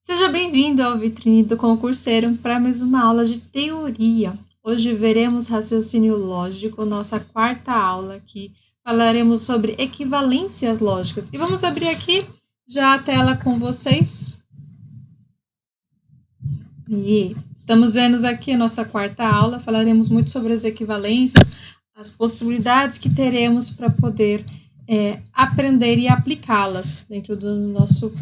Seja bem-vindo ao Vitrine do Concurseiro para mais uma aula de teoria. Hoje veremos raciocínio lógico, nossa quarta aula aqui. Falaremos sobre equivalências lógicas. E vamos abrir aqui já a tela com vocês. E estamos vendo aqui a nossa quarta aula. Falaremos muito sobre as equivalências, as possibilidades que teremos para poder aprender e aplicá-las dentro do nosso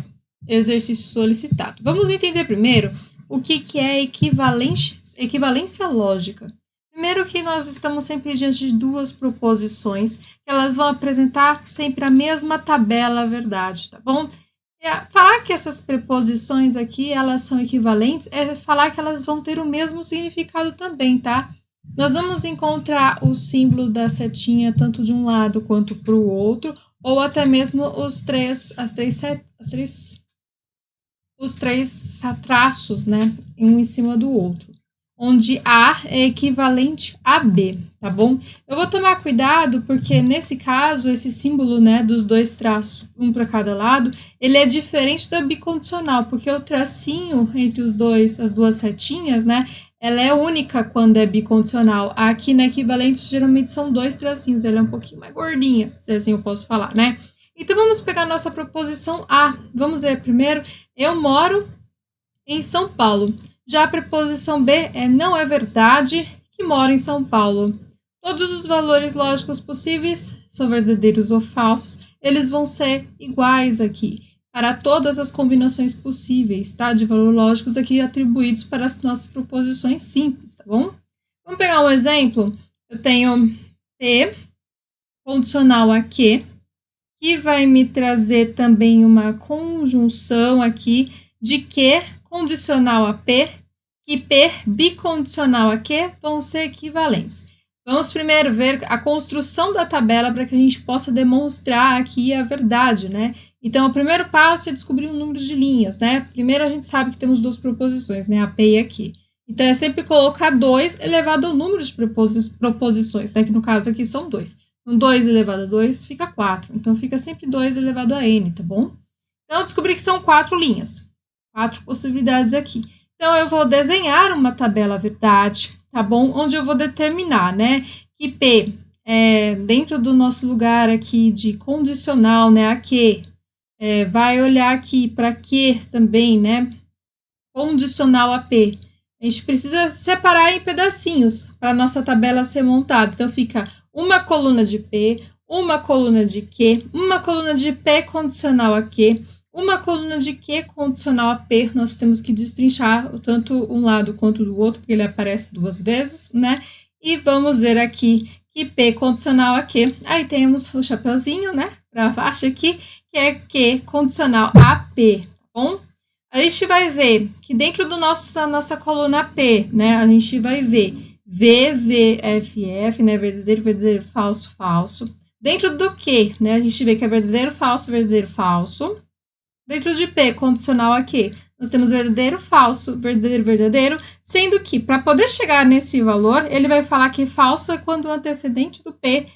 exercício solicitado. Vamos entender primeiro o que é equivalência lógica. Primeiro que nós estamos sempre diante de duas proposições, que elas vão apresentar sempre a mesma tabela verdade, tá bom? Falar que essas preposições aqui, elas são equivalentes, é falar que elas vão ter o mesmo significado também, tá? Nós vamos encontrar o símbolo da setinha tanto de um lado quanto para o outro, ou até mesmo os três traços, né, um em cima do outro, onde A é equivalente a B, tá bom? Eu vou tomar cuidado porque nesse caso esse símbolo, né, dos dois traços, um para cada lado, ele é diferente da bicondicional, porque o tracinho entre as duas setinhas, né, ela é única quando é bicondicional. Aqui na equivalente geralmente são dois tracinhos, ela é um pouquinho mais gordinha, se assim eu posso falar, né? Então vamos pegar a nossa proposição A. Vamos ver primeiro. Eu moro em São Paulo. Já a preposição B não é verdade que moro em São Paulo. Todos os valores lógicos possíveis são verdadeiros ou falsos. Eles vão ser iguais aqui para todas as combinações possíveis, tá? De valores lógicos aqui atribuídos para as nossas proposições simples, tá bom? Vamos pegar um exemplo. Eu tenho P condicional a Q, que vai me trazer também uma conjunção aqui de Q condicional a P, e P bicondicional a Q vão ser equivalentes. Vamos primeiro ver a construção da tabela para que a gente possa demonstrar aqui a verdade, né? Então, o primeiro passo é descobrir o número de linhas, né? Primeiro, a gente sabe que temos duas proposições, né? A P e a Q. Então, é sempre colocar 2 elevado ao número de proposições, né? Que no caso aqui são 2. Então, 2 elevado a 2 fica 4. Então, fica sempre 2 elevado a n, tá bom? Então, eu descobri que são 4 linhas. 4 possibilidades aqui. Então, eu vou desenhar uma tabela verdade, tá bom? Onde eu vou determinar, né? Que P, dentro do nosso lugar aqui de condicional, né? A Q, vai olhar aqui para Q também, né? Condicional a P. A gente precisa separar em pedacinhos para a nossa tabela ser montada. Então, fica uma coluna de P, uma coluna de Q, uma coluna de P condicional a Q, uma coluna de Q condicional a P. Nós temos que destrinchar tanto um lado quanto do outro, porque ele aparece duas vezes, né? E vamos ver aqui que P condicional a Q. Aí temos o chapeuzinho, né? Para baixo aqui, que é Q condicional a P, tá bom? A gente vai ver que dentro da nossa coluna P, né, a gente vai ver V, V, F, F, né, verdadeiro, verdadeiro, falso, falso. Dentro do Q, né, a gente vê que é verdadeiro, falso, verdadeiro, falso. Dentro de P, condicional a Q, nós temos verdadeiro, falso, verdadeiro, verdadeiro, sendo que, para poder chegar nesse valor, ele vai falar que falso é quando o antecedente do P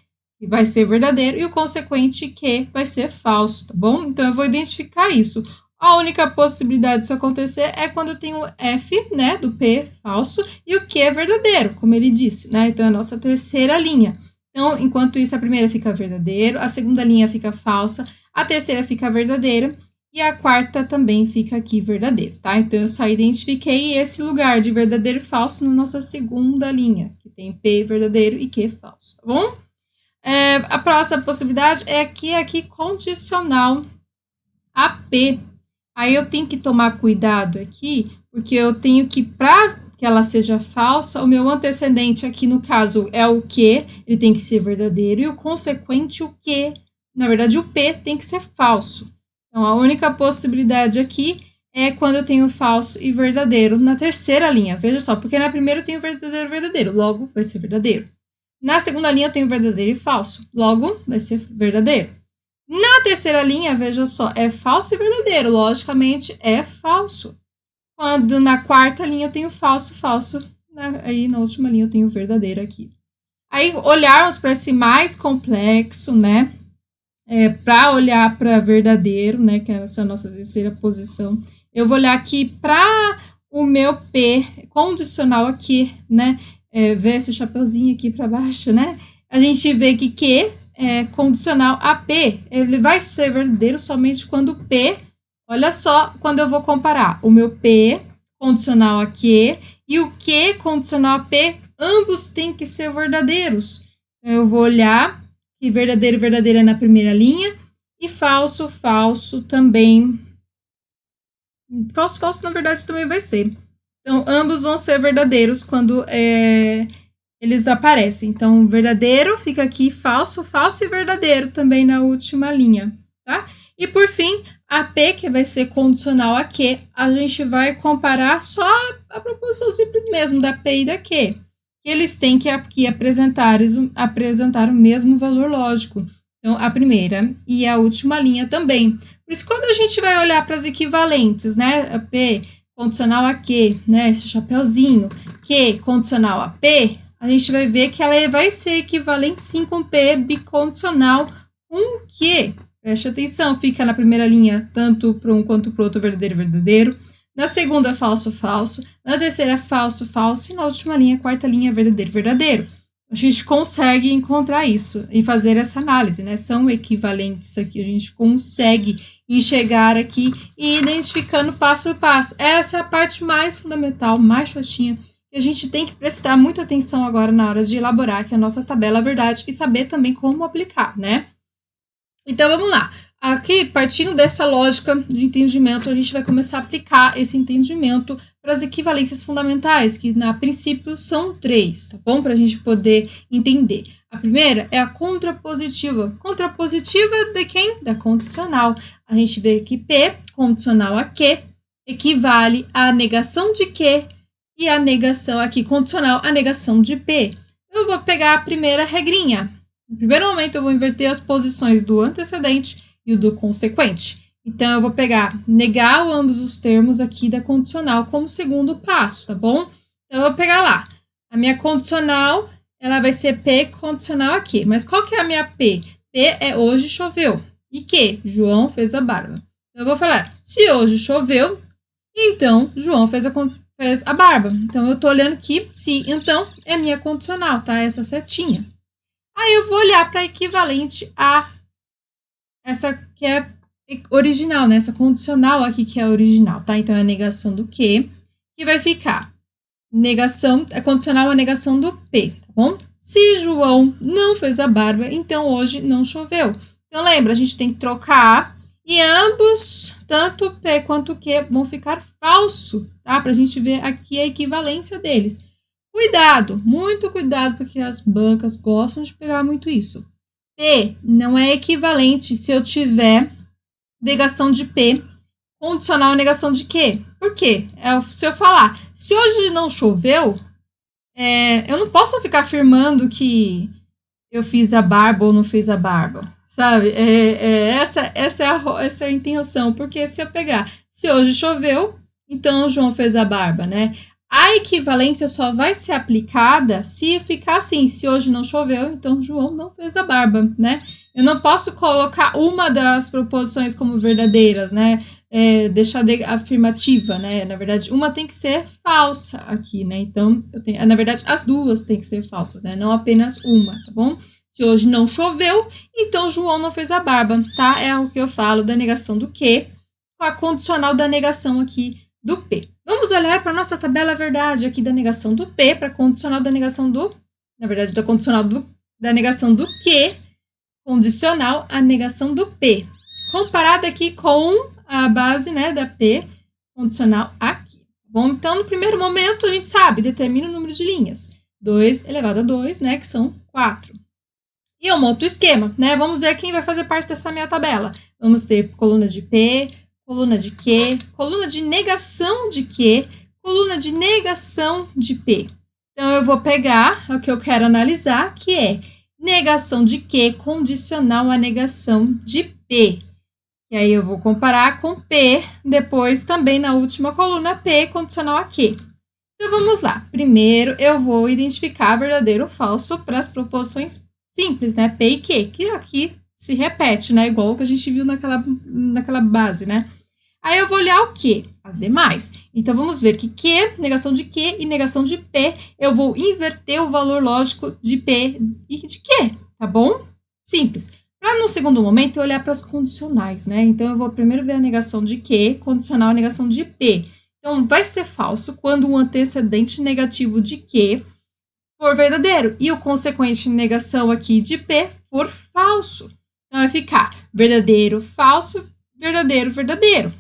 vai ser verdadeiro e o consequente Q vai ser falso, tá bom? Então, eu vou identificar isso. A única possibilidade disso acontecer é quando eu tenho F, né, do P falso, e o Q é verdadeiro, como ele disse, né? Então, é a nossa terceira linha. Então, enquanto isso, a primeira fica verdadeiro, a segunda linha fica falsa, a terceira fica verdadeira, e a quarta também fica aqui verdadeiro, tá? Então, eu só identifiquei esse lugar de verdadeiro e falso na nossa segunda linha, que tem P verdadeiro e Q falso, tá bom? A próxima possibilidade é aqui condicional a P. Aí eu tenho que tomar cuidado aqui, porque eu tenho que, para que ela seja falsa, o meu antecedente aqui, no caso, é o Q, ele tem que ser verdadeiro, e o consequente, o Q, na verdade, o P tem que ser falso. Então, a única possibilidade aqui é quando eu tenho falso e verdadeiro na terceira linha. Veja só, porque na primeira eu tenho verdadeiro, verdadeiro, logo vai ser verdadeiro. Na segunda linha eu tenho verdadeiro e falso, logo vai ser verdadeiro. Na terceira linha, veja só, é falso e verdadeiro, logicamente é falso. Quando na quarta linha eu tenho falso, falso, aí na última linha eu tenho verdadeiro aqui. Aí olharmos para esse mais complexo, né, para olhar para verdadeiro, né, que essa é a nossa terceira posição, eu vou olhar aqui para o meu P condicional aqui, né? Ver esse chapeuzinho aqui para baixo, né? A gente vê que Q é condicional a P, ele vai ser verdadeiro somente quando P, olha só, quando eu vou comparar o meu P condicional a Q e o Q condicional a P, ambos têm que ser verdadeiros. Então, eu vou olhar que verdadeiro, verdadeiro é na primeira linha e falso, falso também. Falso, falso, na verdade, também vai ser. Então, ambos vão ser verdadeiros quando eles aparecem. Então, verdadeiro fica aqui, falso, falso e verdadeiro também na última linha, tá? E, por fim, a P, que vai ser condicional a Q, a gente vai comparar só a proposição simples mesmo da P e da Q. Eles têm que aqui apresentar o mesmo valor lógico. Então, a primeira e a última linha também. Por isso, quando a gente vai olhar para as equivalentes, né? A P condicional a Q, né? Esse chapeuzinho, Q condicional a P, a gente vai ver que ela vai ser equivalente sim com P bicondicional com Q. Preste atenção, fica na primeira linha, tanto para um quanto para o outro, verdadeiro, verdadeiro. Na segunda, falso, falso. Na terceira, falso, falso. E na última linha, quarta linha, verdadeiro, verdadeiro. A gente consegue encontrar isso e fazer essa análise, né? São equivalentes aqui, a gente consegue enxergar aqui e identificando passo a passo. Essa é a parte mais fundamental, mais chatinha, que a gente tem que prestar muita atenção agora na hora de elaborar aqui a nossa tabela verdade e saber também como aplicar, né? Então, vamos lá. Aqui, partindo dessa lógica de entendimento, a gente vai começar a aplicar esse entendimento para as equivalências fundamentais, que, a princípio, são 3, tá bom? Para a gente poder entender. A primeira é a contrapositiva. Contrapositiva de quem? Da condicional. A gente vê que P, condicional a Q, equivale à negação de Q e a negação aqui, condicional à negação de P. Eu vou pegar a primeira regrinha. No primeiro momento, eu vou inverter as posições do antecedente e o do consequente. Então, eu vou pegar, negar ambos os termos aqui da condicional como segundo passo, tá bom? Então, eu vou pegar lá. A minha condicional, ela vai ser P condicional aqui. Mas qual que é a minha P? P é hoje choveu. E que? João fez a barba. Então, eu vou falar, se hoje choveu, então, João fez a barba. Então, eu tô olhando que se, então, é minha condicional, tá? Essa setinha. Aí eu vou olhar para equivalente a essa que é original, né? Essa condicional aqui que é original, tá? Então, é a negação do que vai ficar negação, é condicional à negação do P, tá bom? Se João não fez a barba, então hoje não choveu. Então, lembra, a gente tem que trocar e ambos, tanto P quanto Q, vão ficar falso, tá? Pra gente ver aqui a equivalência deles. Cuidado, muito cuidado, porque as bancas gostam de pegar muito isso. P não é equivalente se eu tiver negação de P condicional à negação de Q. Por quê? Se eu falar, se hoje não choveu, eu não posso ficar afirmando que eu fiz a barba ou não fiz a barba, sabe? Essa é a intenção, porque se eu pegar, se hoje choveu, então o João fez a barba, né? A equivalência só vai ser aplicada se ficar assim, se hoje não choveu, então João não fez a barba, né? Eu não posso colocar uma das proposições como verdadeiras, né? Deixar de afirmativa, né? Na verdade, uma tem que ser falsa aqui, né? Então, na verdade, as duas têm que ser falsas, né? Não apenas uma, tá bom? Se hoje não choveu, então João não fez a barba, tá? É o que eu falo da negação do que, com a condicional da negação aqui do P. Vamos olhar para a nossa tabela verdade aqui da negação do P, para a condicional da negação do... Na verdade, da condicional da negação do que, condicional à negação do P. Comparado aqui com a base, né, da P, condicional aqui. Bom, então, no primeiro momento, a gente sabe, determina o número de linhas. 2 elevado a 2, né, que são 4. E eu monto o esquema, né? Vamos ver quem vai fazer parte dessa minha tabela. Vamos ter coluna de P, coluna de Q, coluna de negação de Q, coluna de negação de P. Então, eu vou pegar o que eu quero analisar, que é negação de Q condicional à negação de P. E aí, eu vou comparar com P, depois também na última coluna, P condicional a Q. Então, vamos lá. Primeiro, eu vou identificar verdadeiro ou falso para as proposições simples, né? P e Q, que aqui se repete, né? Igual que a gente viu naquela base, né? Aí eu vou olhar o quê? As demais. Então, vamos ver que Q, negação de Q e negação de P, eu vou inverter o valor lógico de P e de Q, tá bom? Simples. Para no segundo momento eu olhar para as condicionais, né? Então, eu vou primeiro ver a negação de Q, condicional a negação de P. Então, vai ser falso quando o antecedente negativo de Q for verdadeiro e o consequente negação aqui de P for falso. Então, vai ficar verdadeiro, falso, verdadeiro, verdadeiro,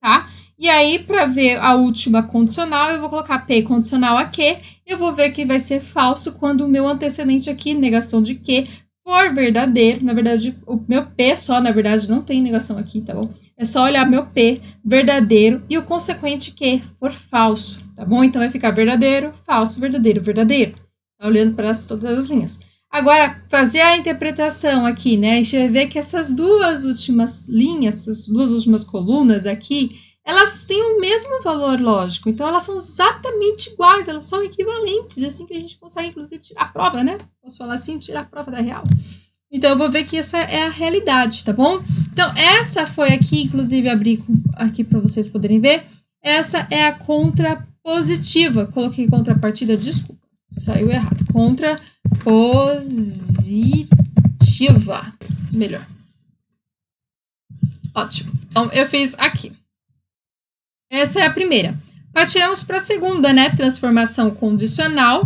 tá? E aí, para ver a última condicional, eu vou colocar P condicional a Q. Eu vou ver que vai ser falso quando o meu antecedente aqui, negação de Q, for verdadeiro. Na verdade, o meu P só, na verdade, não tem negação aqui, tá bom? É só olhar meu P, verdadeiro, e o consequente Q for falso, tá bom? Então, vai ficar verdadeiro, falso, verdadeiro, verdadeiro. Tá olhando para todas as linhas. Agora, fazer a interpretação aqui, né? A gente vai ver que essas duas últimas linhas, essas duas últimas colunas aqui, elas têm o mesmo valor lógico. Então, elas são exatamente iguais, elas são equivalentes. É assim que a gente consegue, inclusive, tirar a prova, né? Posso falar assim, tirar a prova da real. Então, eu vou ver que essa é a realidade, tá bom? Então, essa foi aqui, inclusive, abri aqui para vocês poderem ver. Essa é a contrapositiva. Coloquei contrapartida, desculpa. Saiu errado. Contrapositiva. Melhor. Ótimo. Então, eu fiz aqui. Essa é a primeira. Partiremos para a segunda, né? Transformação condicional.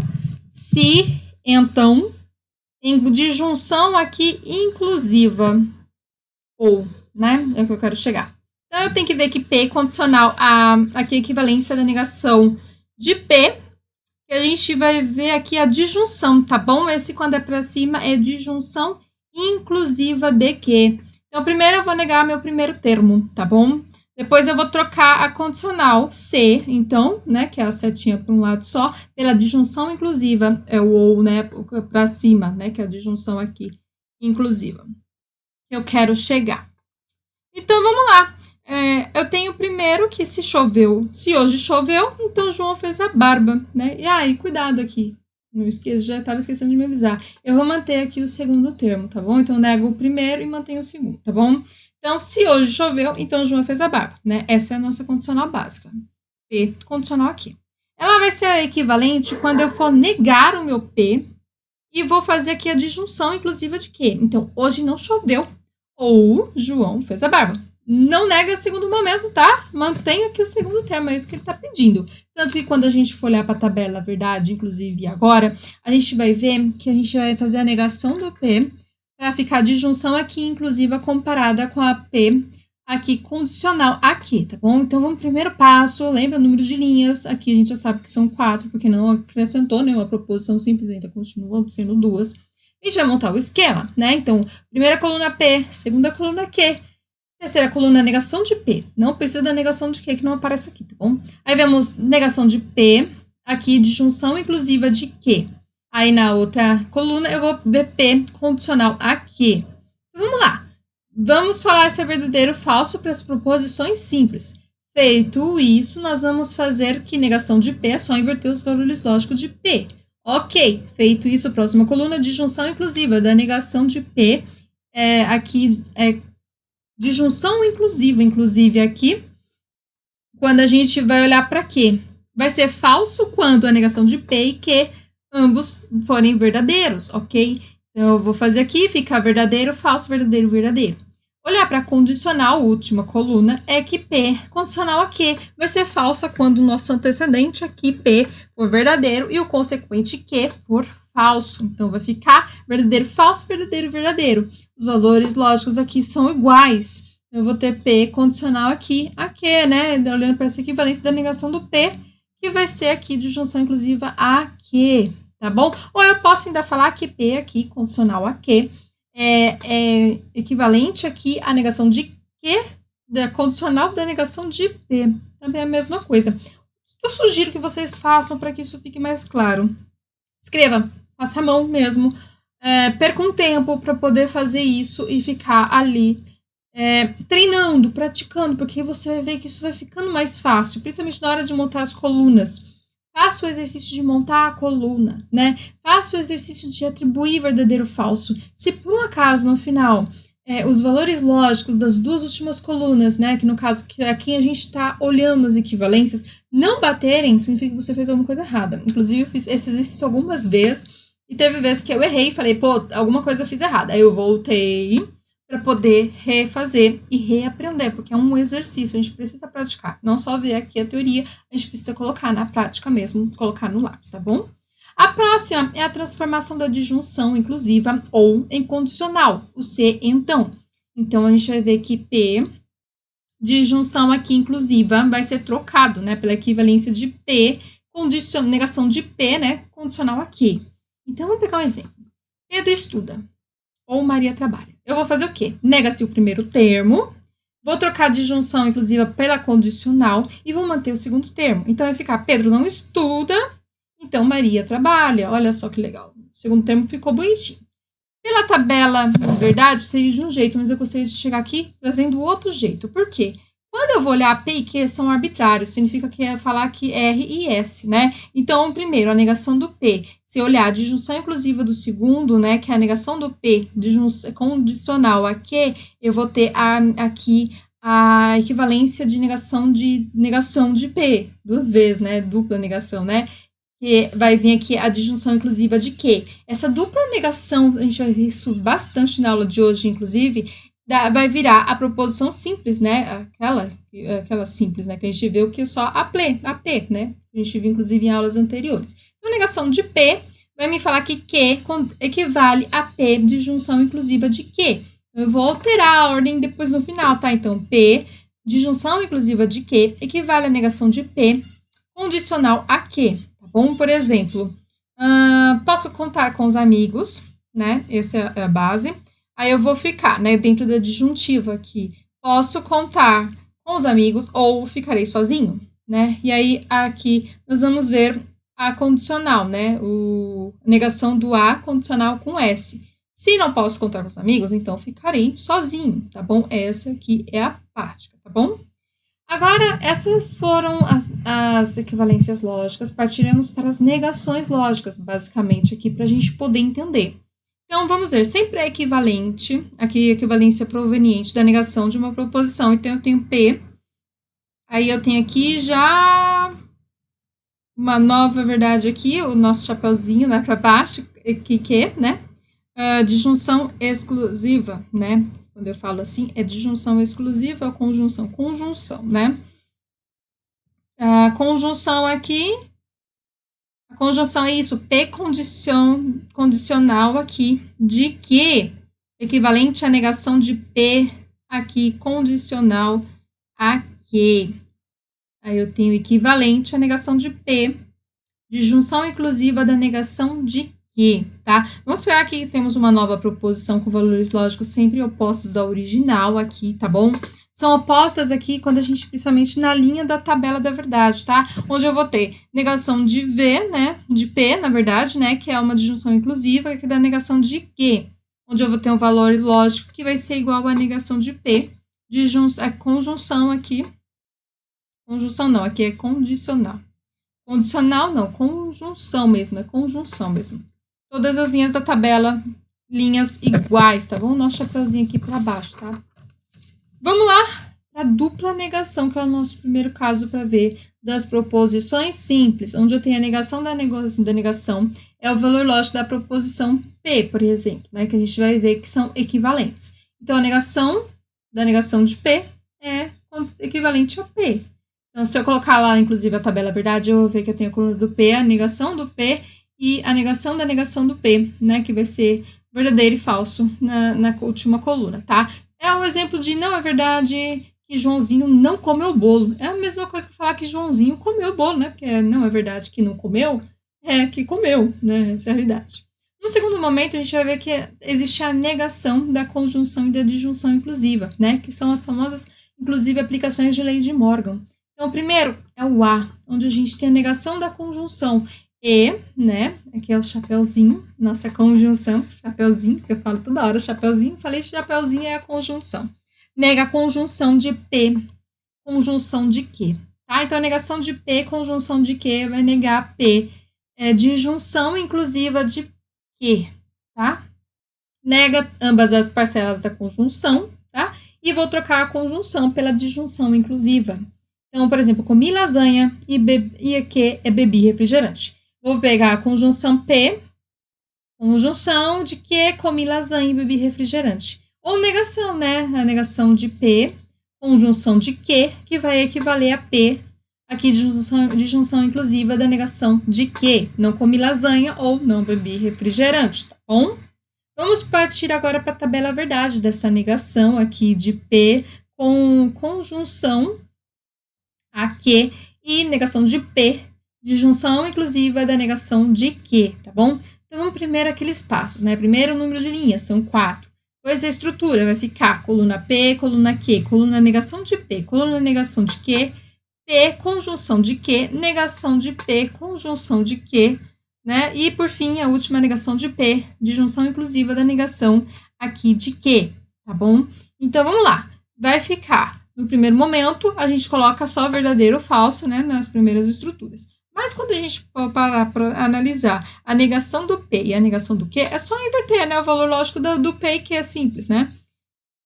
Se, então, em disjunção aqui inclusiva. Ou, né? É o que eu quero chegar. Então, eu tenho que ver que P condicional a aqui a equivalência da negação de P. E a gente vai ver aqui a disjunção, tá bom? Esse, quando é para cima, é disjunção inclusiva de Q. Então, primeiro eu vou negar meu primeiro termo, tá bom? Depois eu vou trocar a condicional C, então, né, que é a setinha para um lado só, pela disjunção inclusiva, é o ou, né, para cima, né, que é a disjunção aqui, inclusiva. Eu quero chegar. Então, vamos lá. Eu tenho primeiro que se choveu, se hoje choveu, então João fez a barba, né? E aí, cuidado aqui. Não esqueça, já estava esquecendo de me avisar. Eu vou manter aqui o segundo termo, tá bom? Então, eu nego o primeiro e mantenho o segundo, tá bom? Então, se hoje choveu, então João fez a barba, né? Essa é a nossa condicional básica. P condicional aqui. Ela vai ser equivalente quando eu for negar o meu P e vou fazer aqui a disjunção inclusiva de Q. Então, hoje não choveu ou João fez a barba. Não nega o segundo momento, tá? Mantenha aqui o segundo termo, é isso que ele tá pedindo. Tanto que quando a gente for olhar para a tabela, verdade, inclusive agora, a gente vai ver que a gente vai fazer a negação do P para ficar a disjunção aqui inclusiva comparada com a P aqui condicional aqui, tá bom? Então, vamos primeiro passo, lembra o número de linhas, aqui a gente já sabe que são 4, porque não acrescentou nenhuma proposição simples, ainda continua sendo 2. A gente vai montar o esquema, né? Então, primeira coluna P, segunda coluna Q, terceira coluna negação de P. Não precisa da negação de Q, que não aparece aqui, tá bom? Aí vemos negação de P, aqui disjunção inclusiva de Q. Aí na outra coluna eu vou ver P condicional a Q. Então, vamos lá. Vamos falar se é verdadeiro ou falso para as proposições simples. Feito isso, nós vamos fazer que negação de P é só inverter os valores lógicos de P. Ok, feito isso, próxima coluna, disjunção inclusiva da negação de P. Aqui é disjunção inclusiva, inclusive aqui, quando a gente vai olhar para Q. Vai ser falso quando a negação de P e Q ambos forem verdadeiros, ok? Então, eu vou fazer aqui, ficar verdadeiro, falso, verdadeiro, verdadeiro. Olhar para condicional, última coluna, é que P condicional a Q vai ser falsa quando o nosso antecedente aqui, P, for verdadeiro e o consequente Q for falso. Então, vai ficar verdadeiro, falso, verdadeiro, verdadeiro. Os valores lógicos aqui são iguais. Eu vou ter P condicional aqui a Q, né? Olhando para essa equivalência da negação do P, que vai ser aqui de junção inclusiva a Q, tá bom? Ou eu posso ainda falar que P aqui, condicional a Q, é equivalente aqui à negação de Q, da condicional da negação de P. Também é a mesma coisa. O que eu sugiro que vocês façam para que isso fique mais claro? Escreva, faça a mão mesmo. Perca um tempo para poder fazer isso e ficar ali treinando, praticando, porque você vai ver que isso vai ficando mais fácil, principalmente na hora de montar as colunas. Faça o exercício de montar a coluna, né? Faça o exercício de atribuir verdadeiro ou falso. Se por um acaso, no final, os valores lógicos das duas últimas colunas, né, que no caso que aqui a gente está olhando as equivalências, não baterem, significa que você fez alguma coisa errada. Inclusive, eu fiz esse exercício algumas vezes, e teve vezes que eu errei e falei, pô, alguma coisa eu fiz errada. Aí eu voltei para poder refazer e reaprender, porque é um exercício, a gente precisa praticar. Não só ver aqui a teoria, a gente precisa colocar na prática mesmo, colocar no lápis, tá bom? A próxima é a transformação da disjunção inclusiva ou em condicional, o se então. Então, a gente vai ver que P, disjunção aqui inclusiva, vai ser trocado, né, pela equivalência de P, negação de P, né, condicional aqui. Então, vamos pegar um exemplo. Pedro estuda ou Maria trabalha. Eu vou fazer o quê? Nega-se o primeiro termo, vou trocar a disjunção inclusiva pela condicional e vou manter o segundo termo. Então, vai ficar Pedro não estuda, então Maria trabalha. Olha só que legal. O segundo termo ficou bonitinho. Pela tabela, na verdade, seria de um jeito, mas eu gostaria de chegar aqui trazendo outro jeito. Por quê? Quando eu vou olhar P e Q são arbitrários, significa que é falar que R e S, né? Então, primeiro, a negação do P. Se eu olhar a disjunção inclusiva do segundo, né, que é a negação do P, condicional a Q, eu vou ter aqui a equivalência de negação de P, duas vezes, né? Dupla negação, né? Que vai vir aqui a disjunção inclusiva de Q. Essa dupla negação, a gente vai ver isso bastante na aula de hoje, inclusive, vai virar a proposição simples, né? Aquela simples, né? Que a gente vê o que é só a P, né? A gente viu, inclusive, em aulas anteriores. Então, a negação de P vai me falar que Q equivale a P de junção inclusiva de Q. Eu vou alterar a ordem depois no final, tá? Então, P de junção inclusiva de Q equivale à negação de P condicional a Q, tá bom? Por exemplo, posso contar com os amigos, né? Essa é a base. Aí eu vou ficar, né, dentro da disjuntiva aqui. Posso contar com os amigos ou ficarei sozinho, né? E aí aqui nós vamos ver a condicional, né? A negação do A condicional com S. Se não posso contar com os amigos, então ficarei sozinho, tá bom? Essa aqui é a prática, tá bom? Agora, essas foram as equivalências lógicas. Partiremos para as negações lógicas, basicamente, aqui para a gente poder entender. Então, vamos ver, sempre é equivalente, aqui equivalência proveniente da negação de uma proposição. Então, eu tenho P, aí eu tenho aqui já uma nova verdade aqui, o nosso chapeuzinho lá para baixo, que né? Disjunção exclusiva, né? Quando eu falo assim, é disjunção exclusiva ou conjunção? Conjunção, né? A conjunção aqui, a conjunção é isso, P condicional aqui, de que, equivalente à negação de P aqui, condicional a que. Aí eu tenho equivalente à negação de P, disjunção inclusiva da negação de que, tá? Vamos ver aqui que temos uma nova proposição com valores lógicos sempre opostos da original aqui, tá bom? São opostas aqui quando a gente, principalmente na linha da tabela da verdade, tá? Onde eu vou ter negação de V, né? De P, na verdade, né? Que é uma disjunção inclusiva, que é da negação de Q. Onde eu vou ter um valor lógico que vai ser igual à negação de P. A conjunção aqui. Conjunção não, aqui é condicional. Condicional não, conjunção mesmo, é conjunção mesmo. Todas as linhas da tabela, linhas iguais, tá bom? Nosso chapeuzinho aqui para baixo, tá? Vamos lá, a dupla negação, que é o nosso primeiro caso para ver das proposições simples, onde eu tenho a negação da negação, é o valor lógico da proposição P, por exemplo, né? Que a gente vai ver que são equivalentes. Então, a negação da negação de P é equivalente a P. Então, se eu colocar lá, inclusive, a tabela verdade, eu vou ver que eu tenho a coluna do P, a negação do P e a negação da negação do P, né? Que vai ser verdadeiro e falso na última coluna, tá? É um exemplo de não é verdade que Joãozinho não comeu o bolo. É a mesma coisa que falar que Joãozinho comeu o bolo, né? Porque não é verdade que não comeu, é que comeu, né? Essa é a realidade. No segundo momento, a gente vai ver que existe a negação da conjunção e da disjunção inclusiva, né? Que são as famosas, inclusive, aplicações de lei de Morgan. Então, o primeiro é o A, onde a gente tem a negação da conjunção. E, né, aqui é o chapeuzinho, nossa conjunção, chapeuzinho, que eu falo toda hora, chapeuzinho, falei chapeuzinho é a conjunção. Nega a conjunção de P, conjunção de Q, tá? Então, a negação de P, conjunção de Q, vai negar P, disjunção inclusiva de Q, tá? nega ambas as parcelas da conjunção, tá? E vou trocar a conjunção pela disjunção inclusiva. Então, por exemplo, comi lasanha e aqui é bebi refrigerante. Vou pegar a conjunção P, conjunção de que comi lasanha e bebi refrigerante. Ou negação, né? A negação de P, conjunção de que vai equivaler a P, aqui disjunção inclusiva da negação de que não comi lasanha ou não bebi refrigerante, tá bom? Vamos partir agora para a tabela verdade dessa negação aqui de P com conjunção a que e negação de P, disjunção inclusiva da negação de que, tá bom? Então, vamos primeiro aqueles passos, né? Primeiro, o número de linhas, são 4. Depois, a estrutura vai ficar coluna P, coluna Q, coluna negação de P, coluna negação de Q, P, conjunção de Q, negação de P, conjunção de Q, né? E, por fim, a última negação de P, disjunção inclusiva da negação aqui de Q, tá bom? Então, vamos lá. Vai ficar, no primeiro momento, a gente coloca só verdadeiro ou falso, né? Nas primeiras estruturas. Mas quando a gente for parar para analisar a negação do P e a negação do Q, é só inverter, né? O valor lógico do P e Q é simples, né?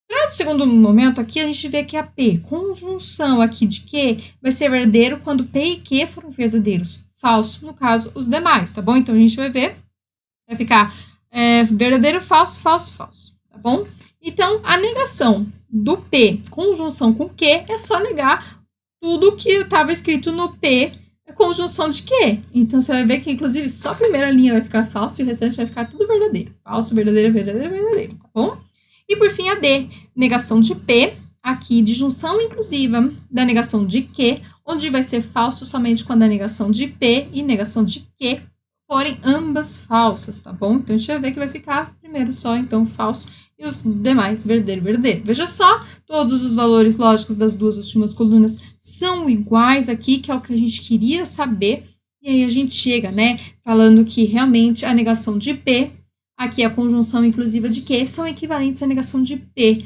Para o segundo momento aqui, a gente vê que a P, conjunção aqui de Q, vai ser verdadeiro quando P e Q foram verdadeiros. Falso, no caso, os demais, tá bom? Então, a gente vai ver, vai ficar verdadeiro, falso, falso, falso, tá bom? Então, a negação do P, conjunção com Q, é só negar tudo que estava escrito no P, conjunção de Q. Então, você vai ver que, inclusive, só a primeira linha vai ficar falso e o restante vai ficar tudo verdadeiro. Falso, verdadeiro, verdadeiro, verdadeiro, tá bom? E, por fim, a D, negação de P, aqui, disjunção inclusiva da negação de Q, onde vai ser falso somente quando a negação de P e negação de Q forem ambas falsas, tá bom? Então, a gente vai ver que vai ficar primeiro só, então, falso, e os demais verdadeiro, verdadeiro. Veja só, todos os valores lógicos das duas últimas colunas são iguais aqui, que é o que a gente queria saber. E aí a gente chega, né, falando que realmente a negação de P, aqui a conjunção inclusiva de Q, são equivalentes à negação de P,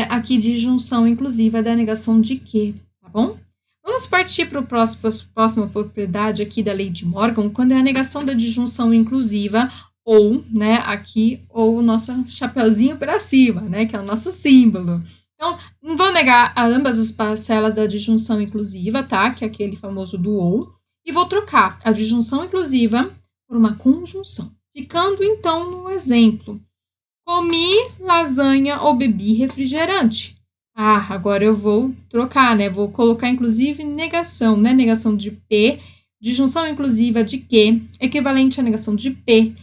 aqui de junção inclusiva da negação de Q, tá bom? Vamos partir para a próxima propriedade aqui da lei de Morgan, quando é a negação da disjunção inclusiva, ou, né, aqui, ou o nosso chapeuzinho para cima, né, que é o nosso símbolo. Então, não vou negar a ambas as parcelas da disjunção inclusiva, tá, que é aquele famoso do ou, e vou trocar a disjunção inclusiva por uma conjunção. Ficando, então, no exemplo, comi lasanha ou bebi refrigerante. Ah, agora eu vou trocar, né, vou colocar, inclusive, negação, né, negação de P, disjunção inclusiva de Q, equivalente à negação de P,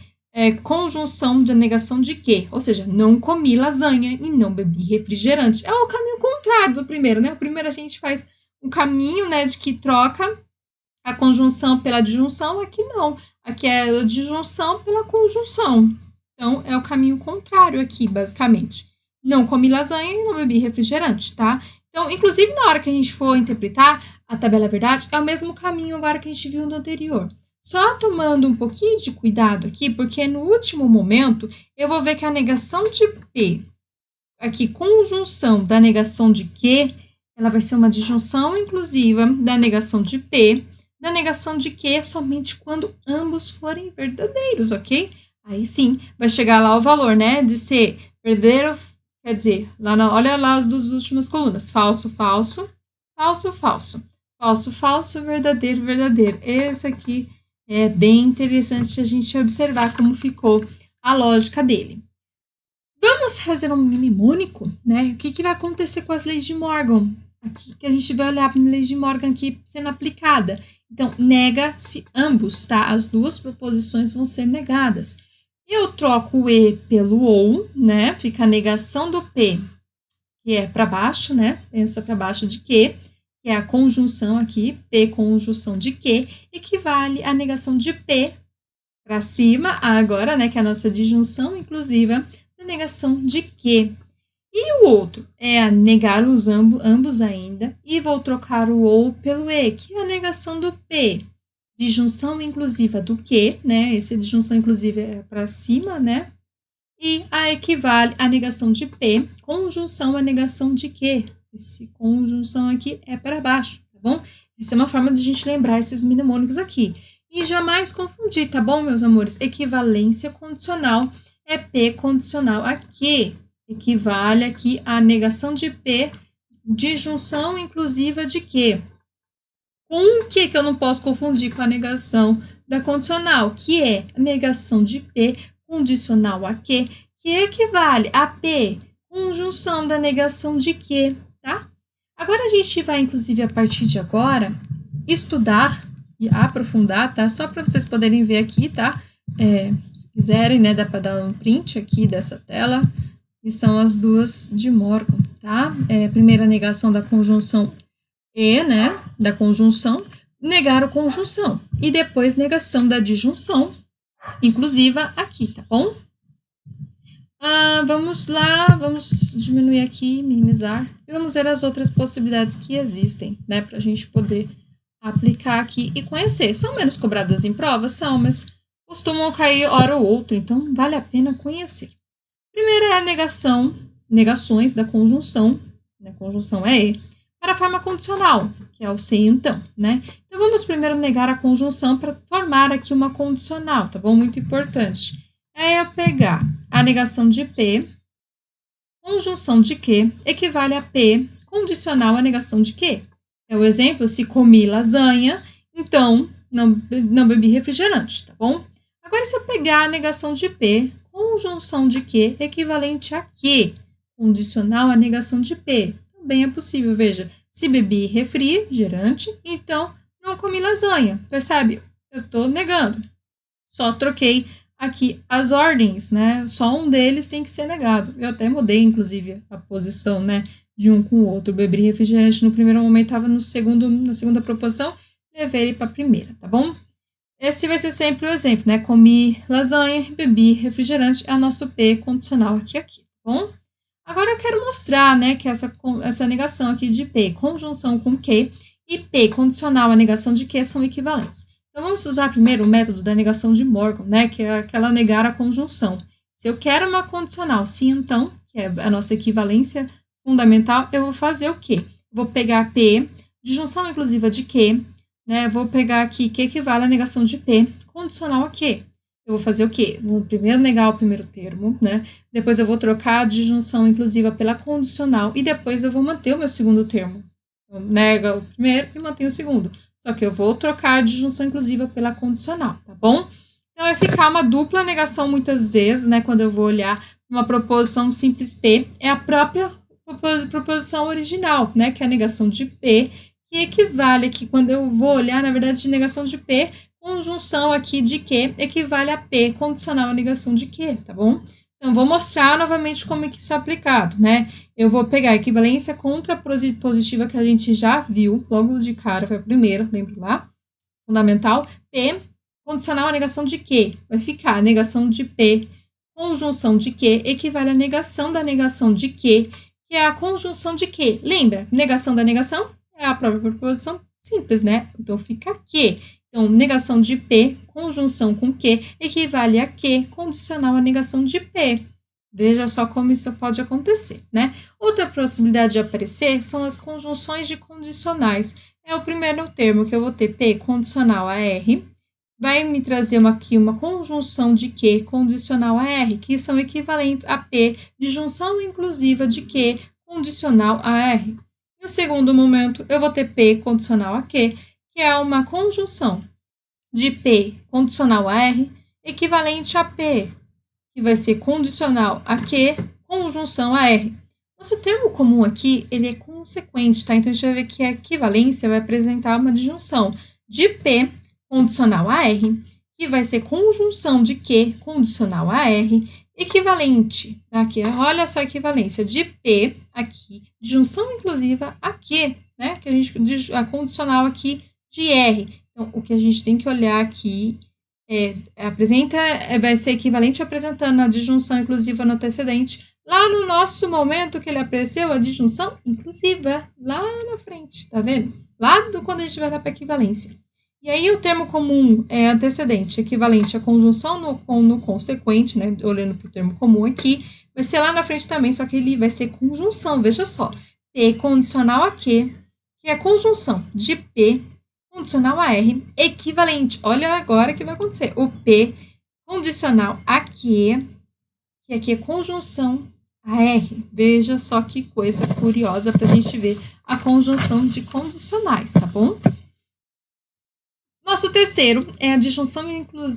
conjunção da negação de Q, ou seja, não comi lasanha e não bebi refrigerante. É o caminho contrário do primeiro, né? O primeiro a gente faz um caminho, né, de que troca a conjunção pela disjunção, aqui não. Aqui é a disjunção pela conjunção. Então, é o caminho contrário aqui, basicamente. Não comi lasanha e não bebi refrigerante, tá? Então, inclusive, na hora que a gente for interpretar a tabela verdade, é o mesmo caminho agora que a gente viu no anterior. Só tomando um pouquinho de cuidado aqui, porque no último momento eu vou ver que a negação de P, aqui, conjunção da negação de Q, ela vai ser uma disjunção inclusiva da negação de P, da negação de Q somente quando ambos forem verdadeiros, ok? Aí sim, vai chegar lá o valor, né, de ser verdadeiro, quer dizer, olha lá as duas últimas colunas, falso, falso, falso, falso, falso, falso, verdadeiro, verdadeiro. Esse aqui é bem interessante a gente observar como ficou a lógica dele. Vamos fazer um mnemônico, né? O que vai acontecer com as leis de Morgan? Aqui que a gente vai olhar para as leis de Morgan aqui sendo aplicada. Então, nega-se ambos, tá? As duas proposições vão ser negadas. Eu troco o E pelo OU, né? Fica a negação do P, que é para baixo, né? Pensa para baixo de Q, que é a conjunção aqui, P conjunção de Q, equivale à negação de P para cima, agora, né, que é a nossa disjunção inclusiva da negação de Q. E o outro é a negar os ambos ainda, e vou trocar o OU pelo E, que é a negação do P, disjunção inclusiva do Q, né, esse disjunção inclusiva é para cima, né, e a equivale à negação de P, conjunção à negação de Q. Esse conjunção aqui é para baixo, tá bom? Essa é uma forma de a gente lembrar esses mnemônicos aqui. E jamais confundir, tá bom, meus amores? Equivalência condicional é P condicional a que, equivale aqui à negação de P de junção inclusiva de que. Com o que eu não posso confundir com a negação da condicional, que é a negação de P condicional a que equivale a P conjunção da negação de que, tá? Agora a gente vai, inclusive, a partir de agora, estudar e aprofundar, tá? Só para vocês poderem ver aqui, tá? Se quiserem, né, dá para dar um print aqui dessa tela, que são as duas de Morgan, tá? Primeira negação da conjunção e, né, da conjunção, negar a conjunção, e depois negação da disjunção inclusiva aqui, tá bom? Vamos lá, vamos diminuir aqui, minimizar, e vamos ver as outras possibilidades que existem, né, para a gente poder aplicar aqui e conhecer. São menos cobradas em prova? São, mas costumam cair hora ou outra, então vale a pena conhecer. Primeiro é a negações da conjunção, né, conjunção é E, para a forma condicional, que é o se e então, né? Então, vamos primeiro negar a conjunção para formar aqui uma condicional, tá bom? Muito importante. É eu pegar a negação de P, conjunção de que, equivale a P condicional à negação de que. É o exemplo, se comi lasanha, então não bebi refrigerante, tá bom? Agora, se eu pegar a negação de P, conjunção de que, equivalente a que, condicional à negação de P, também é possível, veja, se bebi refrigerante, então não comi lasanha, percebe? Eu estou negando, só troquei aqui as ordens, né? Só um deles tem que ser negado. Eu até mudei, inclusive, a posição, né, de um com o outro. Bebi refrigerante no primeiro momento, estava na segunda proposição, levei ele para a primeira, tá bom? Esse vai ser sempre o exemplo, né? Comi lasanha, bebi refrigerante, é o nosso P condicional aqui, tá bom? Agora eu quero mostrar, né, que essa negação aqui de P, conjunção com que, e P condicional à negação de que são equivalentes. Então, vamos usar primeiro o método da negação de Morgan, né, que é aquela negar a conjunção. Se eu quero uma condicional sim, então, que é a nossa equivalência fundamental, eu vou fazer o quê? Vou pegar P, disjunção inclusiva de que, né, vou pegar aqui que equivale à negação de P, condicional a que. Eu vou fazer o quê? Vou primeiro negar o primeiro termo, né, depois eu vou trocar a disjunção inclusiva pela condicional, e depois eu vou manter o meu segundo termo. Eu nego o primeiro e mantenho o segundo. Só que eu vou trocar a disjunção inclusiva pela condicional, tá bom? Então, vai ficar uma dupla negação muitas vezes, né? Quando eu vou olhar uma proposição simples P, é a própria proposição original, né? Que é a negação de P, que equivale aqui, quando eu vou olhar, na verdade, de negação de P, conjunção aqui de que equivale a P, condicional à negação de que, tá bom? Então, vou mostrar novamente como é que isso é aplicado, né? Eu vou pegar a equivalência contrapositiva que a gente já viu, logo de cara, foi a primeira, lembra lá? Fundamental. P, condicional à negação de que? Vai ficar a negação de P, conjunção de que, equivale à negação da negação de que é a conjunção de que. Lembra? Negação da negação é a própria proposição simples, né? Então, fica que. Então, negação de P, conjunção com que, equivale a que, condicional à negação de P. Veja só como isso pode acontecer, né? Outra possibilidade de aparecer são as conjunções de condicionais. É o primeiro termo que eu vou ter P condicional a R, vai me trazer aqui uma conjunção de que condicional a R, que são equivalentes a P de junção inclusiva de que condicional a R. No segundo momento, eu vou ter P condicional a que é uma conjunção de P condicional a R equivalente a P, que vai ser condicional a que, conjunção a R. Nosso termo comum aqui, ele é consequente, tá? Então, a gente vai ver que a equivalência vai apresentar uma disjunção de P condicional a R, que vai ser conjunção de que, condicional a R, equivalente, tá? Aqui, olha só a equivalência de P aqui, disjunção inclusiva a que, né? Que a condicional aqui de R. Então, o que a gente tem que olhar aqui vai ser equivalente apresentando a disjunção inclusiva no antecedente. Lá no nosso momento que ele apareceu, a disjunção inclusiva, lá na frente, tá vendo? Quando a gente vai lá para a equivalência. E aí, o termo comum é antecedente, equivalente à conjunção no consequente, né? Olhando para o termo comum aqui, vai ser lá na frente também, só que ele vai ser conjunção, veja só. P condicional a que é a conjunção de P condicional a R, equivalente. Olha agora o que vai acontecer. O P condicional a que que aqui é conjunção a R. Veja só que coisa curiosa para a gente ver a conjunção de condicionais, tá bom? Nosso terceiro é a disjunção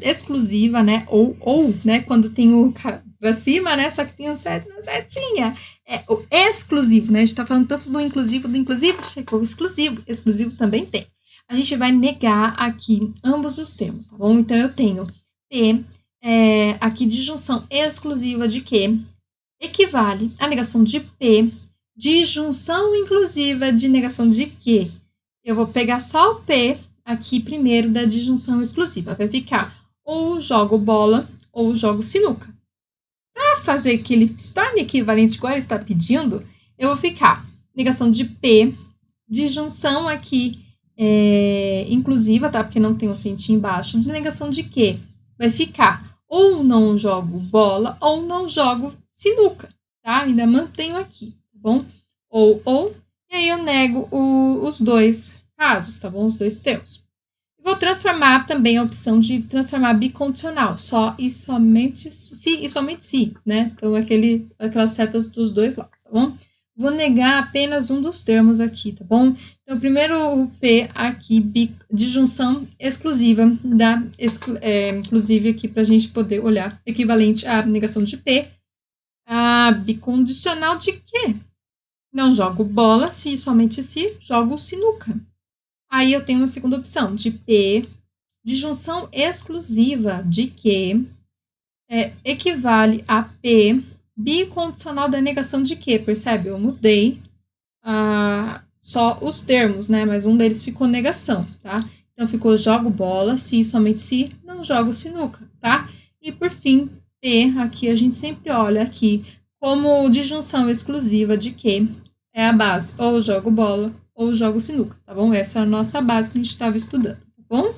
exclusiva, né? Ou, né? Quando tem o pra cima, né? Só que tem um certo na setinha. É o exclusivo, né? A gente tá falando tanto do inclusivo, chegou o exclusivo. Exclusivo também tem. A gente vai negar aqui ambos os termos, tá bom? Então, eu tenho P, aqui disjunção exclusiva de que equivale à negação de P, disjunção inclusiva de negação de que. Eu vou pegar só o P aqui primeiro da disjunção exclusiva. Vai ficar ou jogo bola ou jogo sinuca. Para fazer que ele se torne equivalente igual ele está pedindo, eu vou ficar negação de P, disjunção aqui inclusiva, tá? Porque não tem um acentinho embaixo. De negação de que vai ficar ou não jogo bola ou não jogo sinuca, tá? Ainda mantenho aqui, tá bom? Ou, e aí eu nego os dois casos, tá bom? Os dois termos. Vou transformar também a opção de transformar bicondicional, só e somente se, né? Então, aquelas setas dos dois lados, tá bom? Vou negar apenas um dos termos aqui, tá bom? Então, primeiro o P aqui, disjunção exclusiva, inclusive aqui para a gente poder olhar, equivalente à negação de P. A bicondicional de quê? Não jogo bola, se somente se, jogo sinuca. Aí eu tenho uma segunda opção, de P, disjunção exclusiva de que equivale a P, bicondicional da negação de que, percebe? Eu mudei só os termos, né? Mas um deles ficou negação, tá? Então, ficou jogo bola, se somente se, não jogo sinuca, tá? E, por fim, P, aqui a gente sempre olha aqui como disjunção exclusiva de que é a base, ou jogo bola, ou jogo sinuca, tá bom? Essa é a nossa base que a gente estava estudando, tá bom?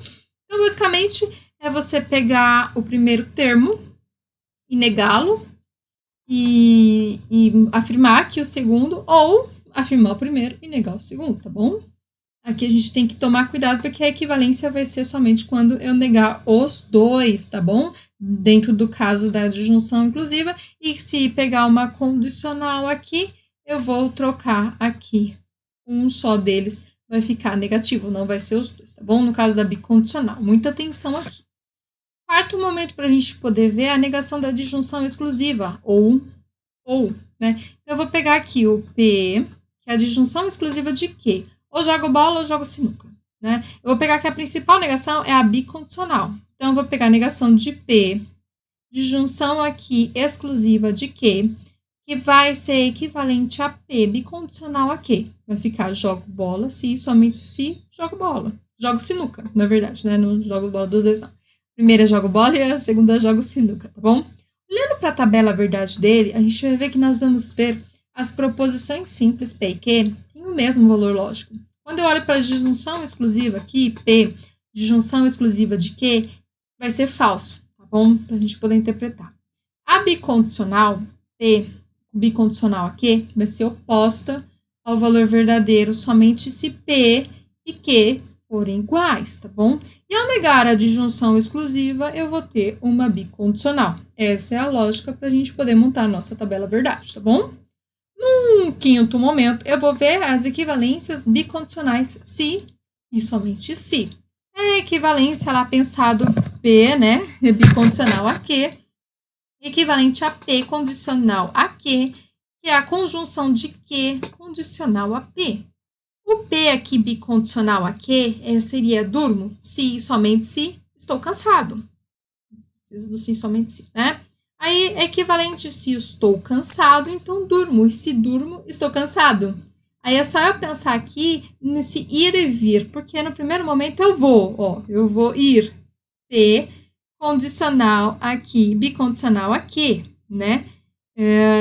Então, basicamente, é você pegar o primeiro termo e negá-lo e afirmar que o segundo, ou afirmar o primeiro e negar o segundo, tá bom? Aqui a gente tem que tomar cuidado, porque a equivalência vai ser somente quando eu negar os dois, tá bom? Dentro do caso da disjunção inclusiva, e se pegar uma condicional aqui, eu vou trocar aqui um só deles, vai ficar negativo, não vai ser os dois, tá bom? No caso da bicondicional, muita atenção aqui. Quarto momento para a gente poder ver é a negação da disjunção exclusiva, ou, né? Então, eu vou pegar aqui o P, que é a disjunção exclusiva de quê? Ou jogo bola ou jogo sinuca, né? Eu vou pegar que a principal negação é a bicondicional. Então, eu vou pegar a negação de P, disjunção aqui exclusiva de que vai ser equivalente a P, bicondicional a quê? Vai ficar jogo bola, se somente se, jogo bola. Jogo sinuca, na verdade, né? Não jogo bola duas vezes, não. A primeira jogo bola e a segunda jogo sinuca, tá bom? Olhando para a tabela verdade dele, a gente vai ver que nós vamos ver as proposições simples P e Q têm o mesmo valor lógico. Quando eu olho para a disjunção exclusiva aqui, P, disjunção exclusiva de Q, vai ser falso, tá bom? Para a gente poder interpretar. A bicondicional, P, bicondicional aqui, vai ser oposta ao valor verdadeiro somente se P e Q forem iguais, tá bom? E ao negar a disjunção exclusiva, eu vou ter uma bicondicional. Essa é a lógica para a gente poder montar a nossa tabela verdade, tá bom? Num quinto momento, eu vou ver as equivalências bicondicionais se e somente se. É equivalência lá pensado P, né? Bicondicional a Q, equivalente a P condicional a Q, que é a conjunção de Q condicional a P. O P aqui bicondicional a Q seria durmo, se e somente se, estou cansado. Precisa do se e somente se, né? Aí, equivalente se estou cansado, então durmo. E se durmo, estou cansado. Aí é só eu pensar aqui nesse ir e vir, porque no primeiro momento eu vou ir. P condicional aqui, bicondicional aqui, né?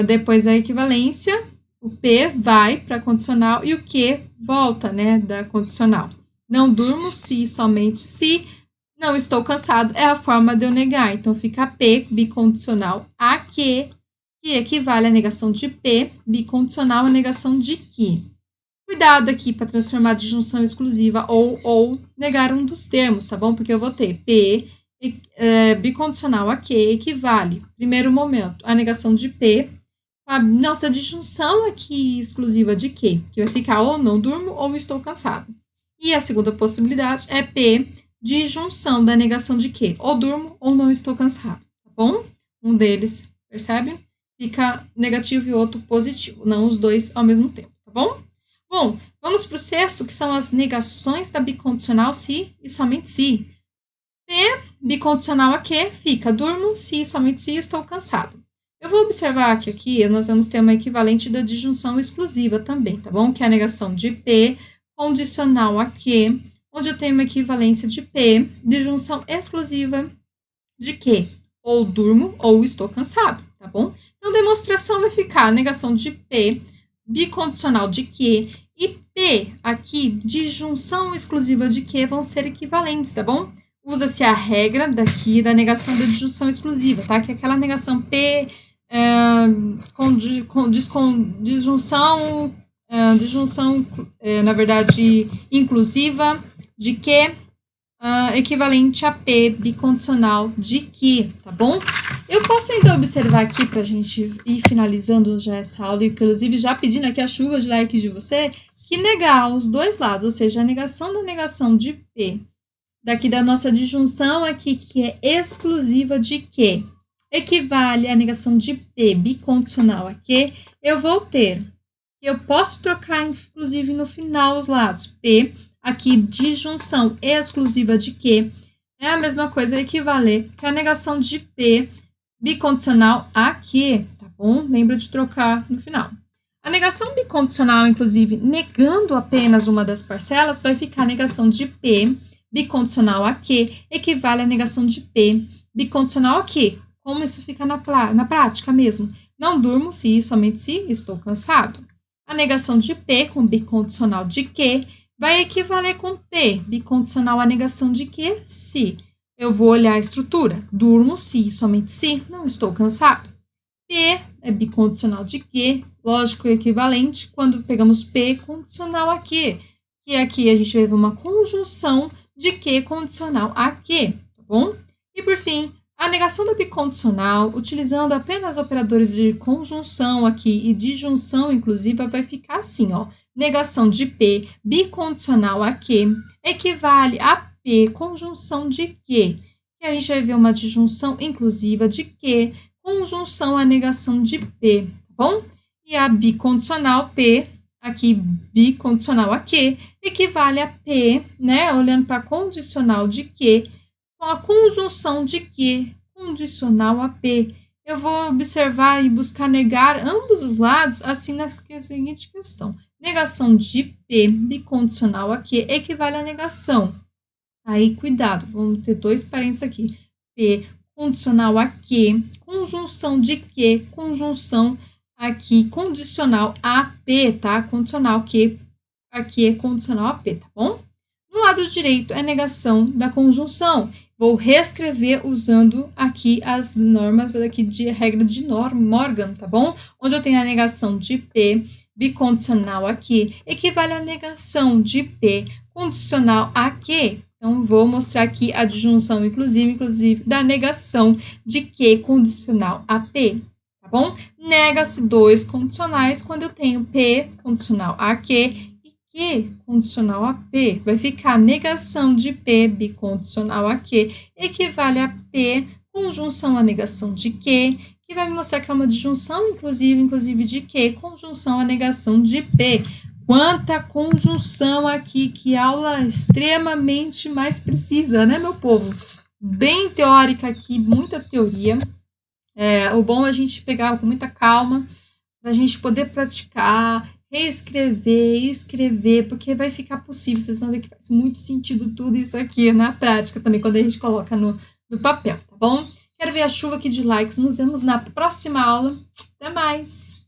Depois a equivalência, o P vai para condicional e o Q volta, né, da condicional. Não durmo, se, somente se. Não estou cansado, é a forma de eu negar. Então, fica P, bicondicional a Q, que equivale à negação de P, bicondicional à negação de Q. Cuidado aqui para transformar a disjunção exclusiva ou negar um dos termos, tá bom? Porque eu vou ter P, bicondicional a que equivale, primeiro momento, a negação de P, a nossa disjunção aqui exclusiva de que vai ficar ou não durmo ou estou cansado. E a segunda possibilidade é P, disjunção da negação de que ou durmo ou não estou cansado, tá bom? Um deles, percebe? Fica negativo e outro positivo, não os dois ao mesmo tempo, tá bom? Bom, vamos para o sexto, que são as negações da bicondicional se e somente se. P, bicondicional a que, fica durmo se e somente se estou cansado. Eu vou observar que aqui nós vamos ter uma equivalente da disjunção exclusiva também, tá bom? Que é a negação de P, condicional a que, onde eu tenho uma equivalência de P, disjunção exclusiva de que, ou durmo ou estou cansado, tá bom? Então, demonstração vai ficar a negação de P, bicondicional de que, e P, aqui, disjunção exclusiva de que, vão ser equivalentes, tá bom? Usa-se a regra daqui da negação da disjunção exclusiva, tá? Que é aquela negação P disjunção, na verdade, inclusiva de que, equivalente a P, bicondicional de que, tá bom? Eu posso então observar aqui para a gente ir finalizando já essa aula, inclusive já pedindo aqui a chuva de like de você, que negar os dois lados, ou seja, a negação da negação de P, daqui da nossa disjunção aqui, que é exclusiva de que, equivale à negação de P, bicondicional a que, eu vou ter, eu posso trocar, inclusive, no final os lados, P, aqui, disjunção exclusiva de que, é a mesma coisa, equivaler que a negação de P, bicondicional a que, tá bom? Lembra de trocar no final. A negação bicondicional, inclusive, negando apenas uma das parcelas, vai ficar a negação de P, bicondicional a que, equivale à negação de P, bicondicional a que. Como isso fica na prática mesmo? Não durmo se e somente se estou cansado. A negação de P com bicondicional de que vai equivaler com P, bicondicional à negação de que, se. Eu vou olhar a estrutura. Durmo se e somente se não estou cansado. P é bicondicional de que, lógico equivalente, quando pegamos P condicional a que aqui a gente vai ver uma conjunção de que condicional a que, tá bom? E por fim, a negação da bicondicional, utilizando apenas operadores de conjunção aqui e disjunção inclusiva, vai ficar assim, ó. Negação de P, bicondicional a que, equivale a P, conjunção de que. E a gente vai ver uma disjunção inclusiva de que, conjunção à negação de P, tá bom? E a bicondicional P, aqui bicondicional a que, equivale a P, né? Olhando para condicional de que, com a conjunção de que, condicional a P. Eu vou observar e buscar negar ambos os lados, assim na seguinte questão. Negação de P, bicondicional a que, equivale a negação. Aí, cuidado, vamos ter dois parênteses aqui. P, condicional a que, conjunção de que, conjunção aqui, condicional a P, tá? Condicional que, aqui é condicional a P, tá bom? No lado direito é negação da conjunção. Vou reescrever usando aqui as normas aqui de regra de Morgan, tá bom? Onde eu tenho a negação de P, bicondicional a que, equivale à negação de P, condicional a que. Então, vou mostrar aqui a disjunção inclusive, da negação de que condicional a P, tá bom? Nega-se dois condicionais quando eu tenho P condicional a que condicional a P. Vai ficar negação de P, bicondicional a que, equivale a P, conjunção à negação de que vai me mostrar que é uma disjunção inclusive de que, conjunção à negação de P. Quanta conjunção aqui, que aula extremamente mais precisa, né, meu povo? Bem teórica aqui, muita teoria. O bom é a gente pegar com muita calma, para a gente poder praticar, reescrever, escrever, porque vai ficar possível. Vocês vão ver que faz muito sentido tudo isso aqui na prática também, quando a gente coloca no papel, tá bom? Quero ver a chuva aqui de likes. Nos vemos na próxima aula. Até mais!